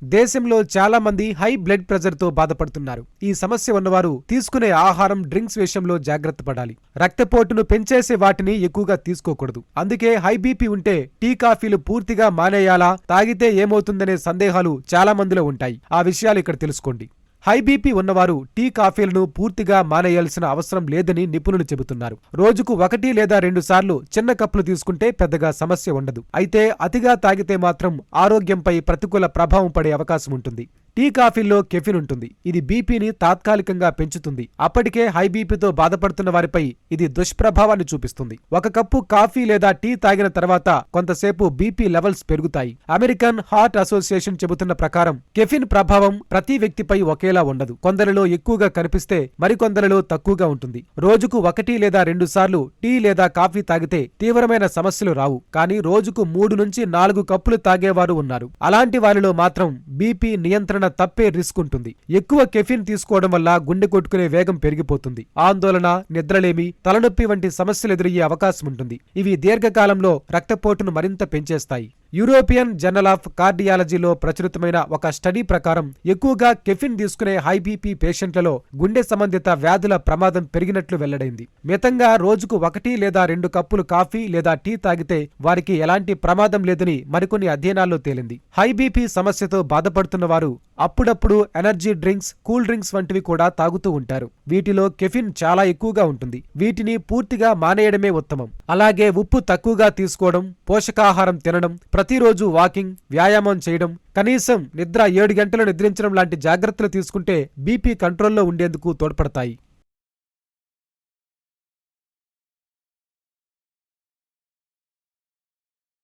దేశంలో చాలా మంది హై బ్లడ్ ప్రెషర్ తో బాధపడుతున్నారు. ఈ సమస్య ఉన్నవారు తీసుకునే ఆహారం, డ్రింక్స్ విషయంలో జాగ్రత్త పడాలి. రక్తపోటును పెంచేసే వాటిని ఎక్కువగా తీసుకోకూడదు. అందుకే హై బీపీ ఉంటే టీ, కాఫీలు పూర్తిగా మానేయాలా, తాగితే ఏమవుతుందనే సందేహాలు చాలా మందిలో ఉంటాయి. ఆ విషయాలు ఇక్కడ తెలుసుకోండి. హై బీపీ ఉన్నవారు టీ, కాఫీలను పూర్తిగా మానేయాల్సిన అవసరం లేదని నిపుణులు చెబుతున్నారు. రోజుకు 1 లేదా 2 సార్లు చిన్న కప్పులు తీసుకుంటే పెద్దగా సమస్య ఉండదు. అయితే అతిగా తాగితే మాత్రం ఆరోగ్యంపై ప్రతికూల ప్రభావం పడే అవకాశం ఉంటుంది. టీ, కాఫీల్లో కెఫిన్ ఉంటుంది. ఇది బీపీని తాత్కాలికంగా పెంచుతుంది. అప్పటికే హై బీపీతో బాధపడుతున్న వారిపై ఇది దుష్ప్రభావాన్ని చూపిస్తుంది. 1 కప్పు కాఫీ లేదా టీ తాగిన తర్వాత కొంతసేపు బీపీ లెవెల్స్ పెరుగుతాయి. అమెరికన్ హార్ట్ అసోసియేషన్ చెబుతున్న ప్రకారం కెఫిన్ ప్రభావం ప్రతి వ్యక్తిపై ఒకేలా ఉండదు. కొందరిలో ఎక్కువగా కనిపిస్తే మరికొందరిలో తక్కువగా ఉంటుంది. రోజుకు 1 లేదా 2 సార్లు టీ లేదా కాఫీ తాగితే తీవ్రమైన సమస్యలు రావు. కానీ రోజుకు 3 నుంచి 4 కప్పులు తాగేవారు ఉన్నారు. అలాంటి వారిలో మాత్రం బీపీ నియంత్రణ తప్పే రిస్క్ ఉంటుంది. ఎక్కువ కెఫిన్ తీసుకోవడం వల్ల గుండె కొట్టుకునే వేగం పెరిగిపోతుంది. ఆందోళన, నిద్రలేమి, తలనొప్పి వంటి సమస్యలు ఎదురయ్యే అవకాశం ఉంటుంది. ఇవి దీర్ఘకాలంలో రక్తపోటును మరింత పెంచేస్తాయి. యూరోపియన్ జర్నల్ ఆఫ్ కార్డియాలజీలో ప్రచురితమైన ఒక స్టడీ ప్రకారం ఎక్కువగా కెఫిన్ తీసుకునే హై బీపీ పేషెంట్లలో గుండె సంబంధిత వ్యాధుల ప్రమాదం పెరిగినట్లు వెల్లడైంది. మితంగా రోజుకు 1 లేదా 2 కప్పులు కాఫీ లేదా టీ తాగితే వారికి ఎలాంటి ప్రమాదం లేదని మరికొన్ని అధ్యయనాల్లో తేలింది. హై బీపీ సమస్యతో బాధపడుతున్న వారు అప్పుడప్పుడు ఎనర్జీ డ్రింక్స్, కూల్ డ్రింక్స్ వంటివి కూడా తాగుతూ ఉంటారు. వీటిలో కెఫిన్ చాలా ఎక్కువగా ఉంటుంది. వీటిని పూర్తిగా మానేయడమే ఉత్తమం. అలాగే ఉప్పు తక్కువగా తీసుకోవడం, పోషకాహారం తినడం, ప్రతిరోజు వాకింగ్, వ్యాయామం చేయడం, కనీసం నిద్ర 7 గంటలు నిద్రించడం లాంటి జాగ్రత్తలు తీసుకుంటే బీపీ కంట్రోల్లో ఉండేందుకు తోడ్పడతాయి.